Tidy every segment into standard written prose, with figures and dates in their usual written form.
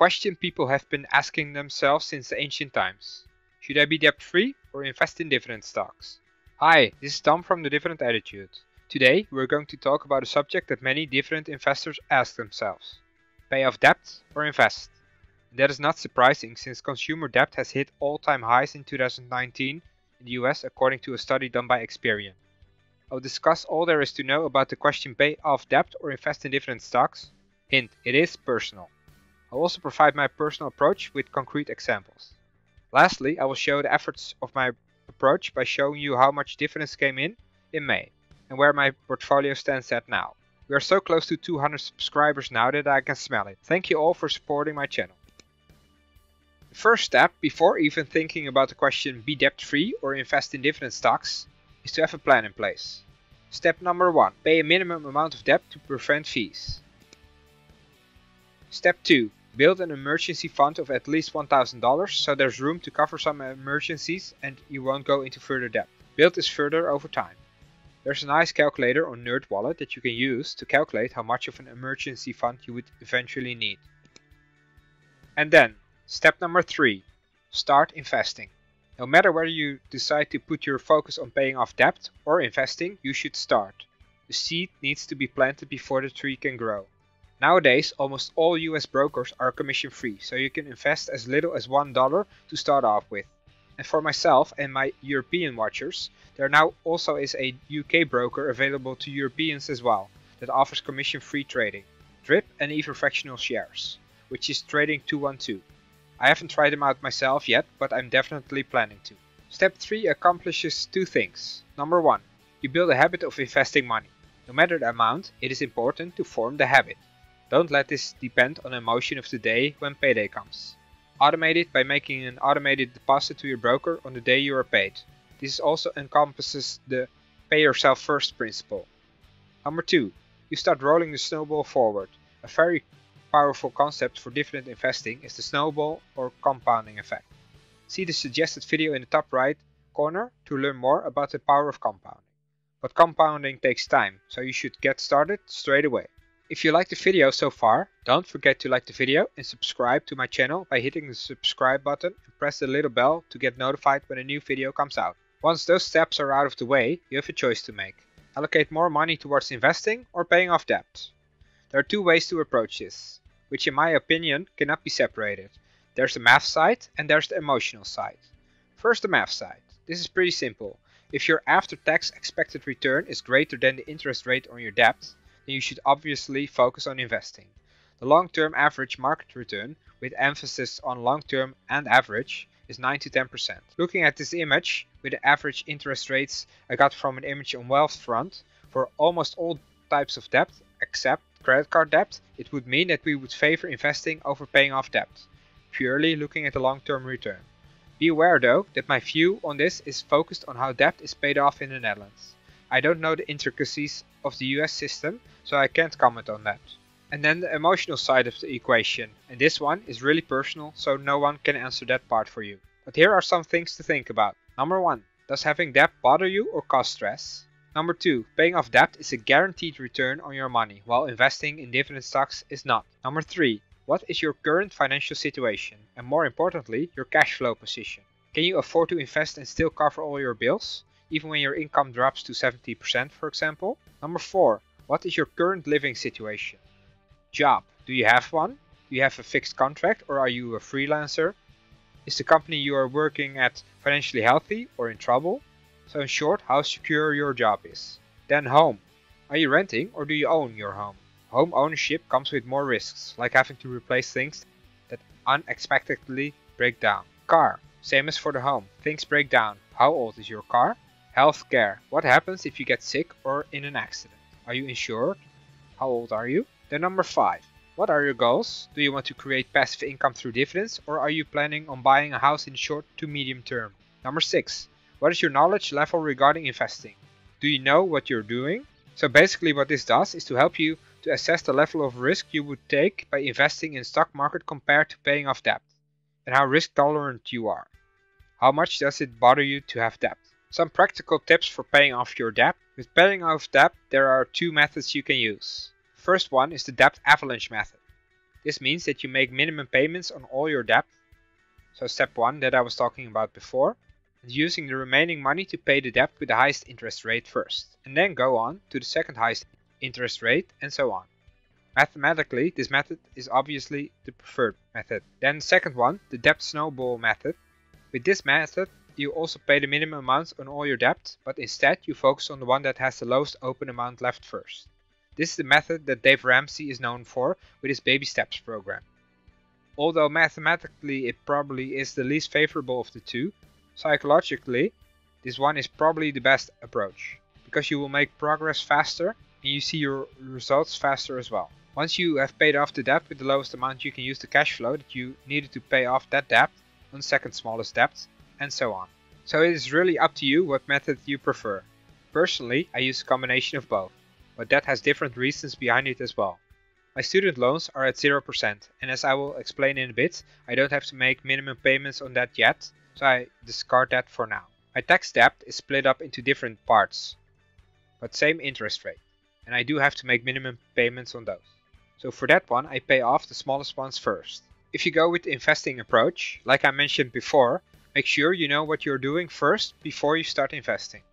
question people have been asking themselves since the ancient times. Should I be debt-free or invest in dividend stocks? Hi, this is Tom from the Dividend Attitude. Today we're going to talk about a subject that many dividend investors ask themselves. Pay off debt or invest? And that is not surprising since consumer debt has hit all-time highs in 2019 in the US according to a study done by Experian. I'll discuss all there is to know about the question pay off debt or invest in dividend stocks. Hint, it is personal. I'll also provide my personal approach with concrete examples. Lastly, I will show the efforts of my approach by showing you how much dividends came in May and where my portfolio stands at now. We are so close to 200 subscribers now that I can smell it. Thank you all for supporting my channel. The first step, before even thinking about the question be debt-free or invest in dividend stocks, is to have a plan in place. Step number 1. Pay a minimum amount of debt to prevent fees. Step 2. Build an emergency fund of at least $1,000 so there's room to cover some emergencies and you won't go into further debt. Build this further over time. There's a nice calculator on NerdWallet that you can use to calculate how much of an emergency fund you would eventually need. And then, step number 3. Start investing. No matter whether you decide to put your focus on paying off debt or investing, you should start. The seed needs to be planted before the tree can grow. Nowadays, almost all US brokers are commission free, so you can invest as little as $1 to start off with. And for myself and my European watchers, there now also is a UK broker available to Europeans as well, that offers commission free trading, DRIP and even fractional shares, which is Trading 212. I haven't tried them out myself yet, but I'm definitely planning to. Step 3 accomplishes 2 things. Number 1. You build a habit of investing money. No matter the amount, it is important to form the habit. Don't let this depend on the emotion of the day when payday comes. Automate it by making an automated deposit to your broker on the day you are paid. This also encompasses the pay yourself first principle. Number 2. You start rolling the snowball forward. A very powerful concept for dividend investing is the snowball or compounding effect. See the suggested video in the top right corner to learn more about the power of compounding. But compounding takes time, so you should get started straight away. If you liked the video so far, don't forget to like the video and subscribe to my channel by hitting the subscribe button and press the little bell to get notified when a new video comes out. Once those steps are out of the way, you have a choice to make. Allocate more money towards investing or paying off debt. There are 2 ways to approach this, which in my opinion cannot be separated. There's the math side and there's the emotional side. First, the math side. This is pretty simple. If your after-tax expected return is greater than the interest rate on your debt, then you should obviously focus on investing. The long-term average market return, with emphasis on long-term and average, is 9 to 10%. Looking at this image, with the average interest rates I got from an image on Wealthfront, for almost all types of debt, except credit card debt, it would mean that we would favor investing over paying off debt, purely looking at the long-term return. Be aware though that my view on this is focused on how debt is paid off in the Netherlands. I don't know the intricacies of the US system, so I can't comment on that. And then the emotional side of the equation, and this one is really personal, so no one can answer that part for you. But here are some things to think about. Number 1. Does having debt bother you or cause stress? Number 2. Paying off debt is a guaranteed return on your money, while investing in dividend stocks is not. Number 3. What is your current financial situation? And more importantly, your cash flow position. Can you afford to invest and still cover all your bills, even when your income drops to 70%, for example? Number 4. What is your current living situation? Job. Do you have one? Do you have a fixed contract or are you a freelancer? Is the company you are working at financially healthy or in trouble? So in short, how secure your job is. Then home. Are you renting or do you own your home? Home ownership comes with more risks, like having to replace things that unexpectedly break down. Car. Same as for the home. Things break down. How old is your car? Healthcare. What happens if you get sick or in an accident? Are you insured? How old are you? Then number 5. What are your goals? Do you want to create passive income through dividends or are you planning on buying a house in short to medium term? Number 6. What is your knowledge level regarding investing? Do you know what you're doing? So basically what this does is to help you to assess the level of risk you would take by investing in stock market compared to paying off debt, and how risk tolerant you are. How much does it bother you to have debt? Some practical tips for paying off your debt. With paying off debt, there are 2 methods you can use. First one is the debt avalanche method. This means that you make minimum payments on all your debt, so step 1 that I was talking about before, and using the remaining money to pay the debt with the highest interest rate first, and then go on to the second highest interest rate, and so on. Mathematically, this method is obviously the preferred method. Then the second one, the debt snowball method. With this method, you also pay the minimum amount on all your debt, but instead you focus on the one that has the lowest open amount left first. This is the method that Dave Ramsey is known for with his baby steps program. Although mathematically it probably is the least favorable of the two, psychologically this one is probably the best approach, because you will make progress faster and you see your results faster as well. Once you have paid off the debt with the lowest amount, you can use the cash flow that you needed to pay off that debt on the second smallest debt, and so on. So it is really up to you what method you prefer. Personally, I use a combination of both, but that has different reasons behind it as well. My student loans are at 0%, and as I will explain in a bit, I don't have to make minimum payments on that yet, so I discard that for now. My tax debt is split up into different parts, but same interest rate, and I do have to make minimum payments on those. So for that one, I pay off the smallest ones first. If you go with the investing approach, like I mentioned before, make sure you know what you're doing first before you start investing.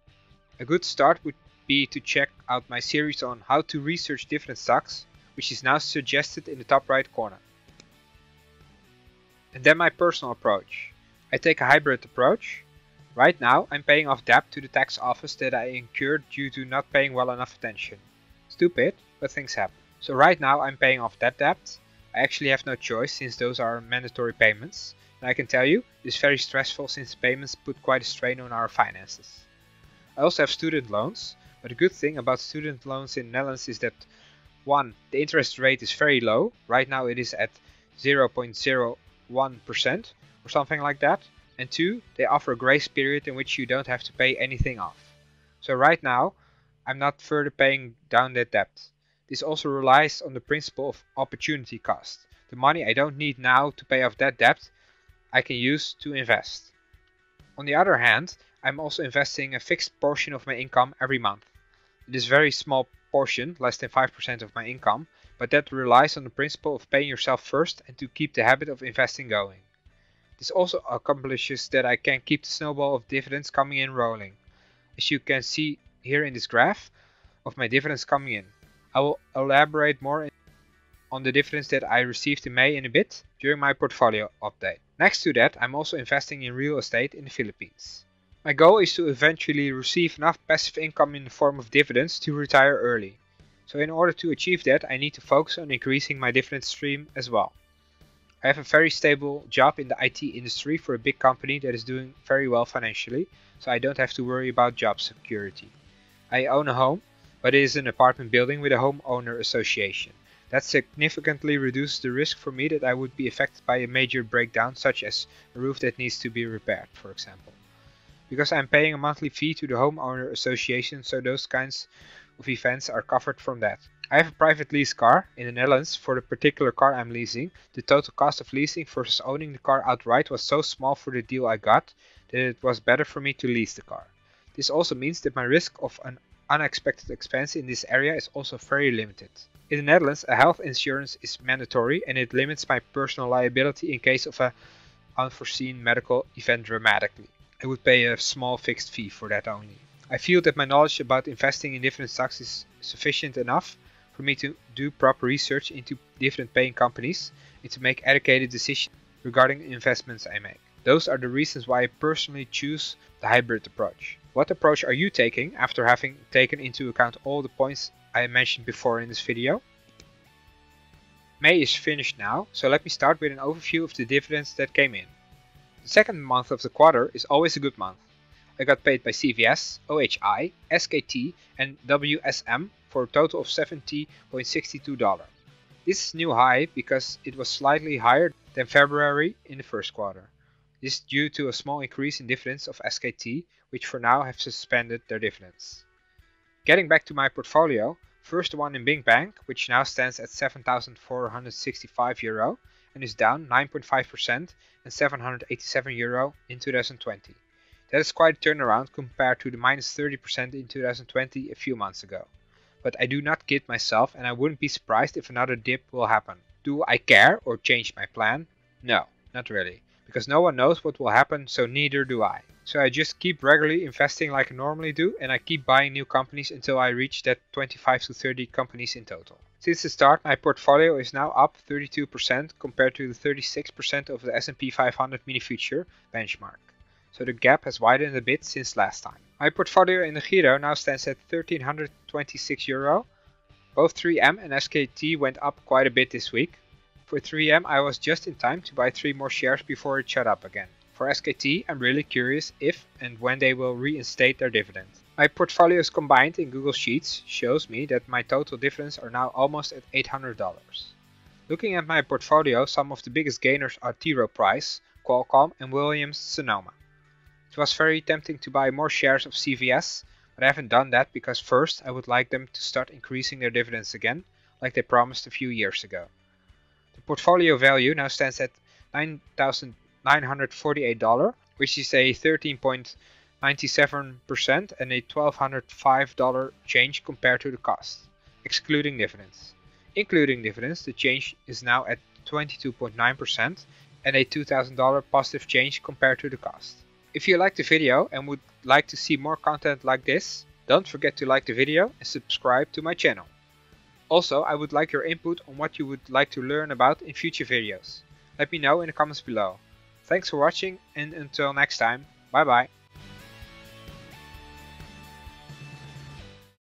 A good start would be to check out my series on how to research different stocks, which is now suggested in the top right corner. And then my personal approach. I take a hybrid approach. Right now I'm paying off debt to the tax office that I incurred due to not paying well enough attention. Stupid, but things happen. So right now I'm paying off that debt. I actually have no choice since those are mandatory payments. And I can tell you, it's very stressful since payments put quite a strain on our finances. I also have student loans, but the good thing about student loans in the Netherlands is that 1. The interest rate is very low. Right now it is at 0.01% or something like that. And 2. They offer a grace period in which you don't have to pay anything off. So right now I'm not further paying down that debt. This also relies on the principle of opportunity cost. The money I don't need now to pay off that debt, I can use to invest. On the other hand, I'm also investing a fixed portion of my income every month. It is a very small portion, less than 5% of my income, but that relies on the principle of paying yourself first and to keep the habit of investing going. This also accomplishes that I can keep the snowball of dividends coming in rolling. As you can see here in this graph of my dividends coming in. I will elaborate more on the dividends that I received in May in a bit during my portfolio update. Next to that, I'm also investing in real estate in the Philippines. My goal is to eventually receive enough passive income in the form of dividends to retire early. So in order to achieve that, I need to focus on increasing my dividend stream as well. I have a very stable job in the IT industry for a big company that is doing very well financially, so I don't have to worry about job security. I own a home, but it is an apartment building with a homeowner association. That significantly reduces the risk for me that I would be affected by a major breakdown, such as a roof that needs to be repaired, for example. Because I'm paying a monthly fee to the homeowner association, so those kinds of events are covered from that. I have a private lease car in the Netherlands for the particular car I'm leasing. The total cost of leasing versus owning the car outright was so small for the deal I got that it was better for me to lease the car. This also means that my risk of an unexpected expense in this area is also very limited. In the Netherlands, a health insurance is mandatory and it limits my personal liability in case of an unforeseen medical event dramatically. I would pay a small fixed fee for that only. I feel that my knowledge about investing in different stocks is sufficient enough for me to do proper research into different paying companies and to make educated decisions regarding the investments I make. Those are the reasons why I personally choose the hybrid approach. What approach are you taking after having taken into account all the points I mentioned before in this video? May is finished now, so let me start with an overview of the dividends that came in. The second month of the quarter is always a good month. I got paid by CVS, OHI, SKT and WSM for a total of $70.62. This is new high because it was slightly higher than February in the first quarter. This is due to a small increase in dividends of SKT, which for now have suspended their dividends. Getting back to my portfolio, first the one in Bing Bank, which now stands at €7,465 and is down 9.5% and €787 in 2020. That is quite a turnaround compared to the minus 30% in 2020 a few months ago. But I do not kid myself and I wouldn't be surprised if another dip will happen. Do I care or change my plan? No, not really, because no one knows what will happen, so neither do I. So I just keep regularly investing like I normally do, and I keep buying new companies until I reach that 25 to 30 companies in total. Since the start, my portfolio is now up 32% compared to the 36% of the S&P 500 mini future benchmark. So the gap has widened a bit since last time. My portfolio in the Giro now stands at €1,326. Both 3M and SKT went up quite a bit this week. For 3M, I was just in time to buy 3 more shares before it shut up again. For SKT, I'm really curious if and when they will reinstate their dividend. My portfolios combined in Google Sheets shows me that my total dividends are now almost at $800. Looking at my portfolio, some of the biggest gainers are T. Rowe Price, Qualcomm and Williams-Sonoma. It was very tempting to buy more shares of CVS, but I haven't done that because first I would like them to start increasing their dividends again, like they promised a few years ago. The portfolio value now stands at $9,948, which is a 13.97% and a $1,205 change compared to the cost, excluding dividends. Including dividends, the change is now at 22.9% and a $2,000 positive change compared to the cost. If you liked the video and would like to see more content like this, don't forget to like the video and subscribe to my channel. Also, I would like your input on what you would like to learn about in future videos. Let me know in the comments below. Thanks for watching and until next time, bye bye.